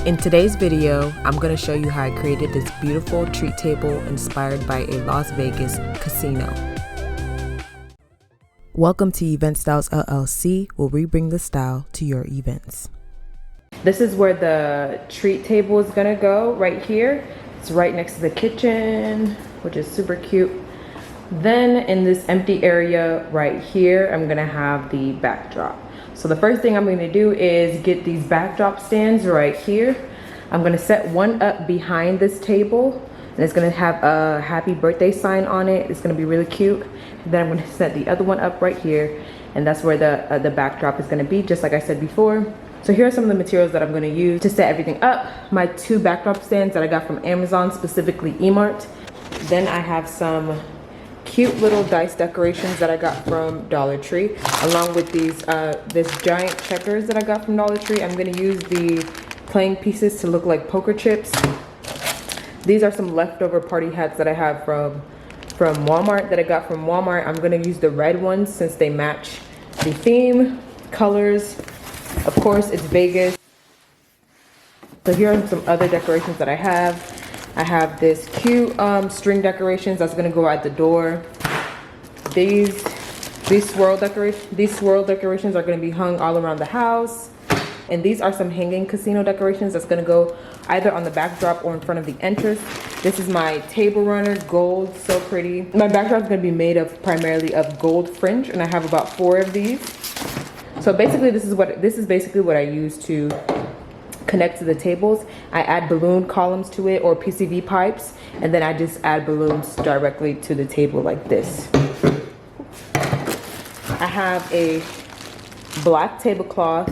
In today's video, I'm going to show you how I created this beautiful treat table inspired by a Las Vegas casino. Welcome to Event Styles LLC, where we bring the style to your events. This is where the treat table is going to go, right here. It's right next to the kitchen, which is super cute. Then in this empty area right here, I'm going to have the backdrop. So the first thing I'm going to do is get these backdrop stands right here. I'm going to set one up behind this table, and it's going to have a happy birthday sign on it. It's going to be really cute. And then I'm going to set the other one up right here, and that's where the backdrop is going to be, just like I said before. So here are some of the materials that I'm going to use to set everything up. My two backdrop stands that I got from Amazon, specifically Emart. Then I have some cute little dice decorations that I got from Dollar Tree, along with these this giant checkers that I got from Dollar Tree. I'm going to use the playing pieces to look like poker chips. These are some leftover party hats that I have from Walmart, that I got from Walmart. I'm going to use the red ones since they match the theme colors. Of course, it's Vegas. So here are some other decorations that I have. I have this cute string decorations that's gonna go at the door. These swirl decorations are gonna be hung all around the house. And these are some hanging casino decorations that's gonna go either on the backdrop or in front of the entrance. This is my table runner, gold, so pretty. My backdrop is gonna be made of primarily of gold fringe, and I have about 4 of these. So basically, this is basically what I use to connect to the tables. I add balloon columns to it, or PCV pipes, and then I just add balloons directly to the table like this. I have a black tablecloth.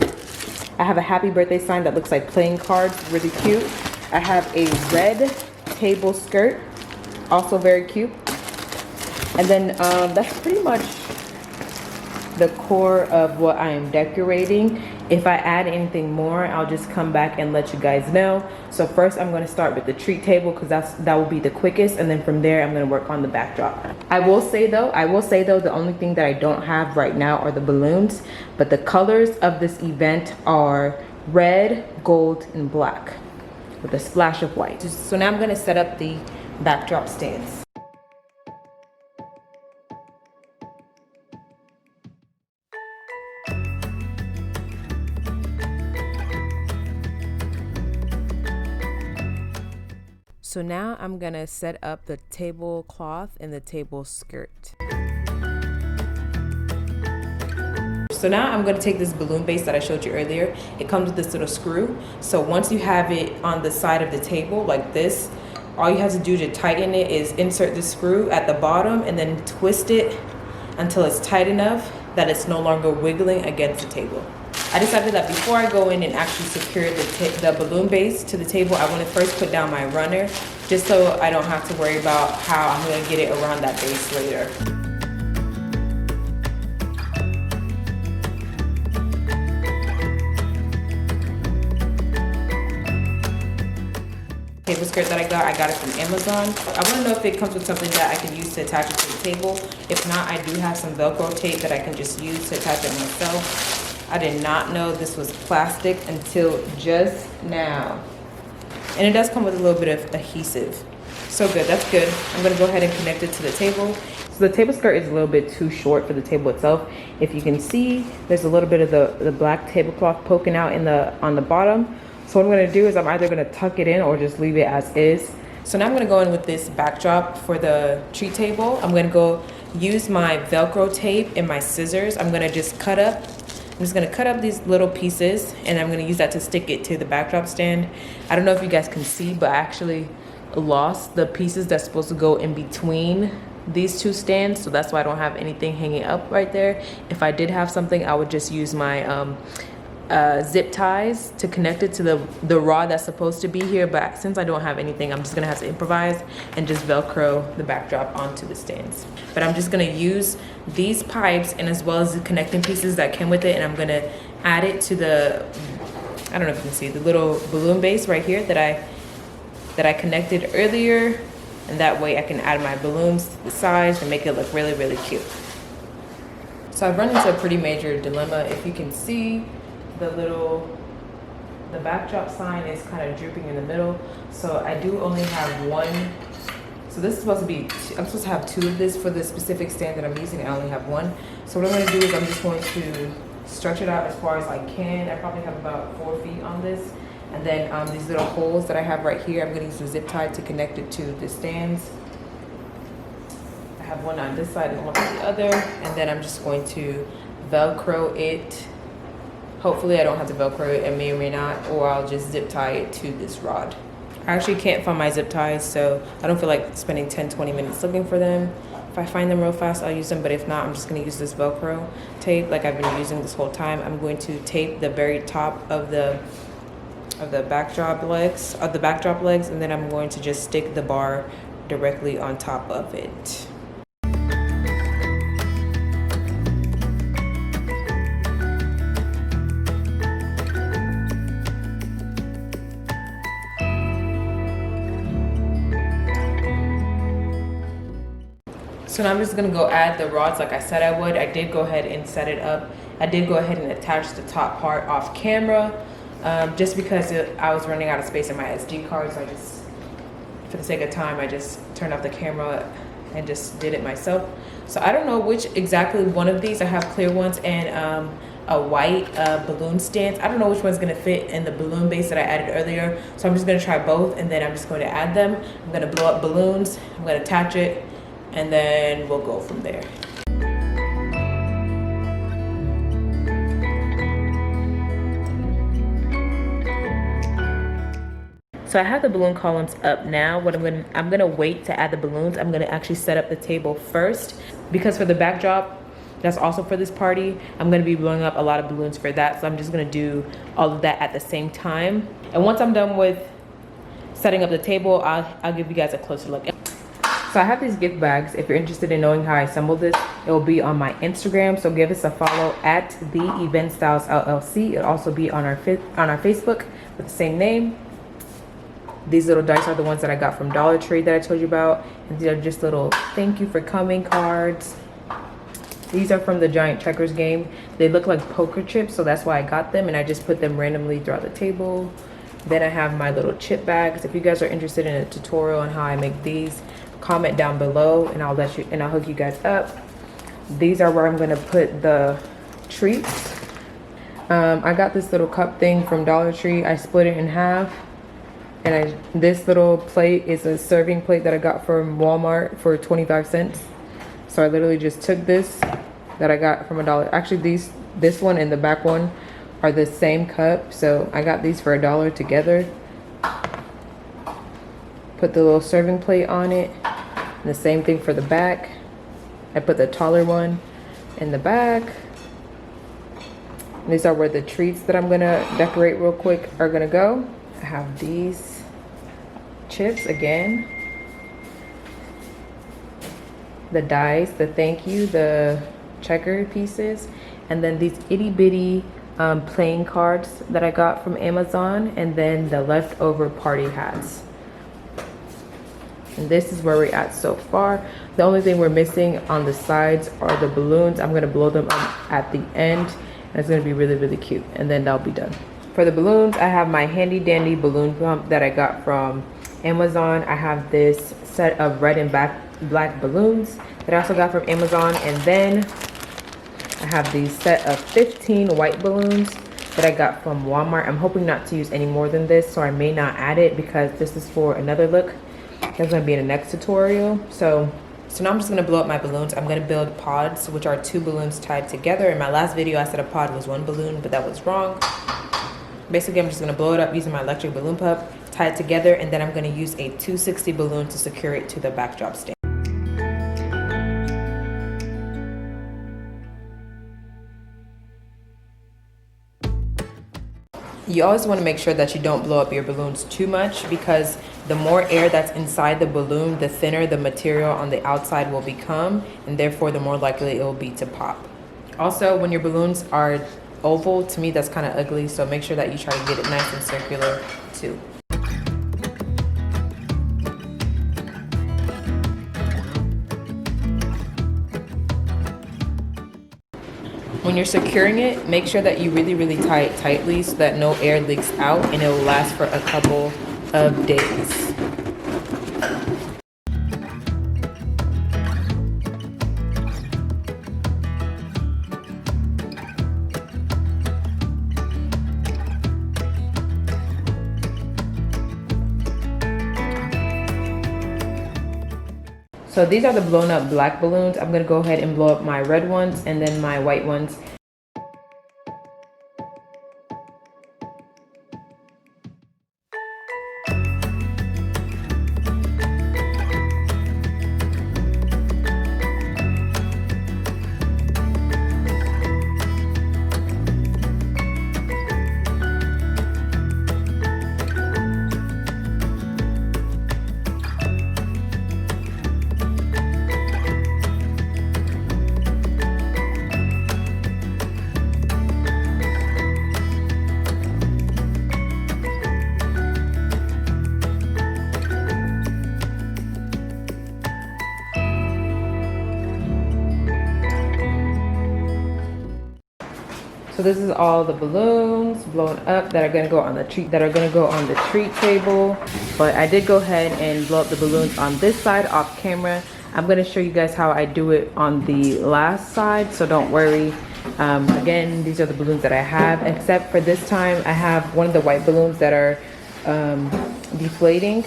I have a happy birthday sign that looks like playing cards, really cute. I have a red table skirt, also very cute. And then that's pretty much the core of what I am decorating. If I add anything more, I'll just come back and let you guys know. So first I'm going to start with the treat table, because that will be the quickest, and then from there I'm going to work on the backdrop. I will say though the only thing that I don't have right now are the balloons, but the colors of this event are red, gold, and black with a splash of white. So now I'm going to set up the backdrop stands. So now I'm gonna set up the tablecloth and the table skirt. So now I'm gonna take this balloon base that I showed you earlier. It comes with this little screw. So once you have it on the side of the table like this, all you have to do to tighten it is insert the screw at the bottom and then twist it until it's tight enough that it's no longer wiggling against the table. I decided that before I go in and actually secure the balloon base to the table, I want to first put down my runner, just so I don't have to worry about how I'm going to get it around that base later. Table skirt that I got it from Amazon. I want to know if it comes with something that I can use to attach it to the table. If not, I do have some Velcro tape that I can just use to attach it myself. I did not know this was plastic until just now. And it does come with a little bit of adhesive. So good, that's good. I'm gonna go ahead and connect it to the table. So the table skirt is a little bit too short for the table itself. If you can see, there's a little bit of the black tablecloth poking out on the bottom. So what I'm gonna do is I'm either gonna tuck it in or just leave it as is. So now I'm gonna go in with this backdrop for the treat table. I'm gonna go use my Velcro tape and my scissors. I'm just gonna cut up these little pieces, and I'm gonna use that to stick it to the backdrop stand. I don't know if you guys can see, but I actually lost the pieces that's supposed to go in between these two stands, so that's why I don't have anything hanging up right there. If I did have something, I would just use my zip ties to connect it to the rod that's supposed to be here, but since I don't have anything, I'm just gonna have to improvise and just Velcro the backdrop onto the stands. But I'm just gonna use these pipes, and as well as the connecting pieces that came with it, and I'm gonna add it to the, I don't know if you can see, the little balloon base right here that I connected earlier, and that way I can add my balloons to the sides and make it look really, really cute. So I've run into a pretty major dilemma. If you can see the little the backdrop sign is kind of drooping in the middle, so I do only have one. So this is supposed to be, I'm supposed to have two of this for the specific stand that I'm using. I only have one. So what I'm gonna do is I'm just going to stretch it out as far as I can. I probably have about 4 feet on this. And then these little holes that I have right here, I'm gonna use the zip tie to connect it to the stands. I have one on this side and one on the other. And then I'm just going to Velcro it. Hopefully I don't have to Velcro it, I may or may not, or I'll just zip tie it to this rod. I actually can't find my zip ties, so I don't feel like spending 10-20 minutes looking for them. If I find them real fast, I'll use them, but if not, I'm just gonna use this Velcro tape like I've been using this whole time. I'm going to tape the very top of the backdrop legs, and then I'm going to just stick the bar directly on top of it. So now I'm just gonna go add the rods like I said I would. I did go ahead and set it up. I did go ahead and attach the top part off camera just because I was running out of space in my SD card. So I just, for the sake of time, I just turned off the camera and just did it myself. So I don't know which exactly one of these. I have clear ones and a white balloon stance. I don't know which one's gonna fit in the balloon base that I added earlier. So I'm just gonna try both and then I'm just going to add them. I'm gonna blow up balloons, I'm gonna attach it, and then we'll go from there. So I have the balloon columns up now. What I'm gonna wait to add the balloons. I'm gonna actually set up the table first because for the backdrop, that's also for this party, I'm gonna be blowing up a lot of balloons for that. So I'm just gonna do all of that at the same time. And once I'm done with setting up the table, I'll give you guys a closer look. So I have these gift bags. If you're interested in knowing how I assembled this, it will be on my Instagram. So give us a follow at the Event Styles LLC. It'll also be on our Facebook with the same name. These little dice are the ones that I got from Dollar Tree that I told you about. And these are just little thank you for coming cards. These are from the Giant Checkers game. They look like poker chips, so that's why I got them. And I just put them randomly throughout the table. Then I have my little chip bags. If you guys are interested in a tutorial on how I make these, comment down below and I'll hook you guys up. These are where I'm gonna put the treats. I got this little cup thing from Dollar Tree. I split it in half, and this little plate is a serving plate that I got from Walmart for 25 cents. So I literally just took this that I got from $1. Actually, this one and the back one are the same cup, so I got these for $1 together. Put the little serving plate on it. And the same thing for the back. I put the taller one in the back. And these are where the treats that I'm gonna decorate real quick are gonna go. I have these chips again. The dice, the thank you, the checker pieces. And then these itty bitty playing cards that I got from Amazon. And then the leftover party hats. And this is where we're at so far. The only thing we're missing on the sides are the balloons. I'm gonna blow them up at the end, and it's gonna be really, really cute. And then that'll be done. For the balloons, I have my handy dandy balloon pump that I got from Amazon. I have this set of red and black balloons that I also got from Amazon. And then I have these set of 15 white balloons that I got from Walmart. I'm hoping not to use any more than this, so I may not add it because this is for another look. That's gonna be in the next tutorial. So now I'm just gonna blow up my balloons. I'm gonna build pods, which are 2 balloons tied together. In my last video, I said a pod was 1 balloon, but that was wrong. Basically, I'm just gonna blow it up using my electric balloon pump, tie it together, and then I'm gonna use a 260 balloon to secure it to the backdrop stand. You always want to make sure that you don't blow up your balloons too much, because the more air that's inside the balloon, the thinner the material on the outside will become, and therefore the more likely it will be to pop. Also, when your balloons are oval, to me that's kind of ugly, so make sure that you try to get it nice and circular too. When you're securing it, make sure that you really tie it tightly so that no air leaks out, and it will last for a couple of days. So these are the blown up black balloons. I'm gonna go ahead and blow up my red ones and then my white ones. So this is all the balloons blown up that are gonna go on the treat table. But I did go ahead and blow up the balloons on this side off camera. I'm gonna show you guys how I do it on the last side, so don't worry. Again, these are the balloons that I have, except for this time I have one of the white balloons that are deflating.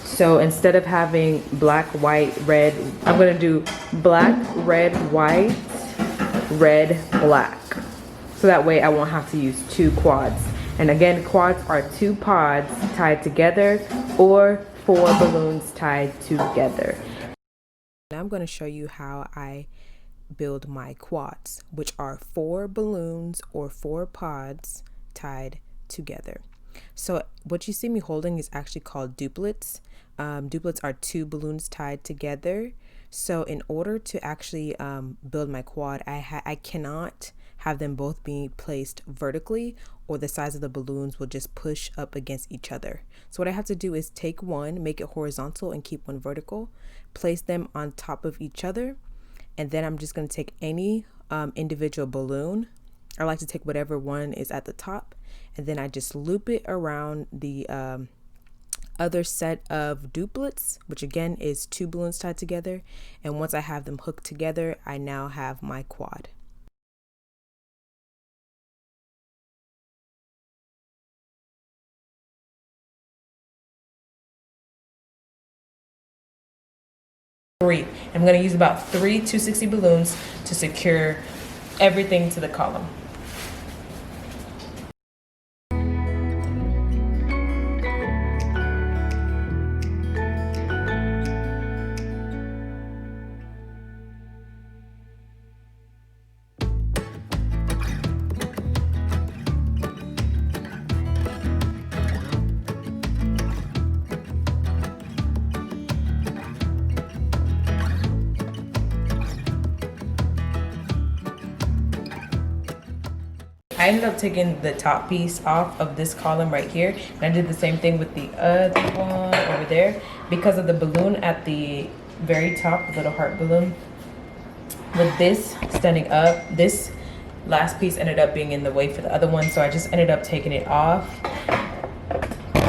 So instead of having black, white, red, I'm gonna do black, red, white, red, black. So that way I won't have to use two quads. And again, quads are two pods tied together or four balloons tied together. Now I'm going to show you how I build my quads, which are four balloons or four pods tied together. So what you see me holding is actually called duplets. Duplets are two balloons tied together. So in order to actually build my quad, I cannot have them both being placed vertically, or the size of the balloons will just push up against each other. So what I have to do is take one, make it horizontal and keep one vertical, place them on top of each other, and then I'm just going to take any individual balloon. I like to take whatever one is at the top, and then I just loop it around the other set of duplets, which again is two balloons tied together. And once I have them hooked together, I now have my quad. I'm going to use about 3 260 balloons to secure everything to the column. I ended up taking the top piece off of this column right here, and I did the same thing with the other one over there because of the balloon at the very top, the little heart balloon. With this standing up, this last piece ended up being in the way for the other one, so I just ended up taking it off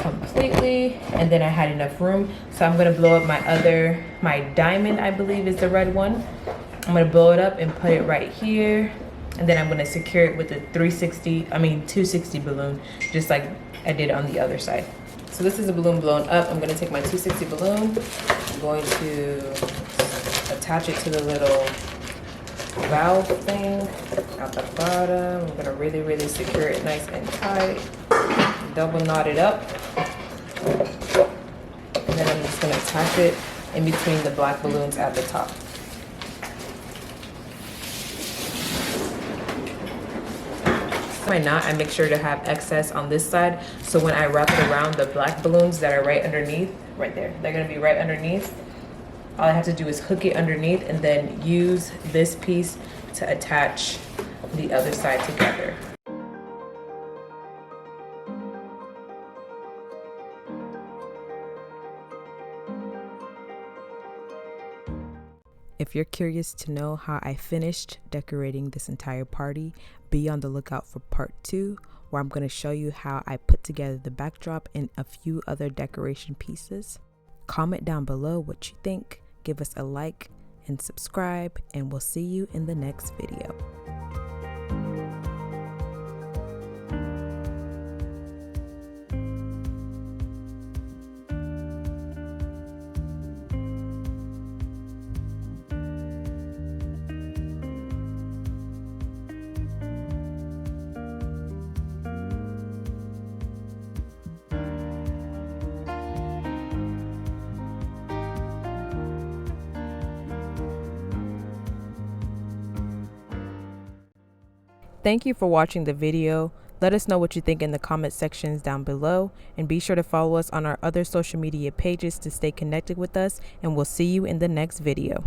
completely, and then I had enough room. So I'm gonna blow up my diamond, I believe is the red one. I'm gonna blow it up and put it right here. And then I'm gonna secure it with the 260 balloon, just like I did on the other side. So this is a balloon blown up. I'm gonna take my 260 balloon. I'm going to attach it to the little valve thing at the bottom. I'm gonna really secure it nice and tight. Double knot it up. And then I'm just gonna attach it in between the black balloons at the top. My knot, I make sure to have excess on this side, so when I wrap it around the black balloons that are right underneath, right there, they're gonna be right underneath. All I have to do is hook it underneath and then use this piece to attach the other side together. If you're curious to know how I finished decorating this entire party, be on the lookout for part 2, where I'm going to show you how I put together the backdrop and a few other decoration pieces. Comment down below what you think, give us a like and subscribe, and we'll see you in the next video. Thank you for watching the video. Let us know what you think in the comment sections down below, and be sure to follow us on our other social media pages to stay connected with us, and we'll see you in the next video.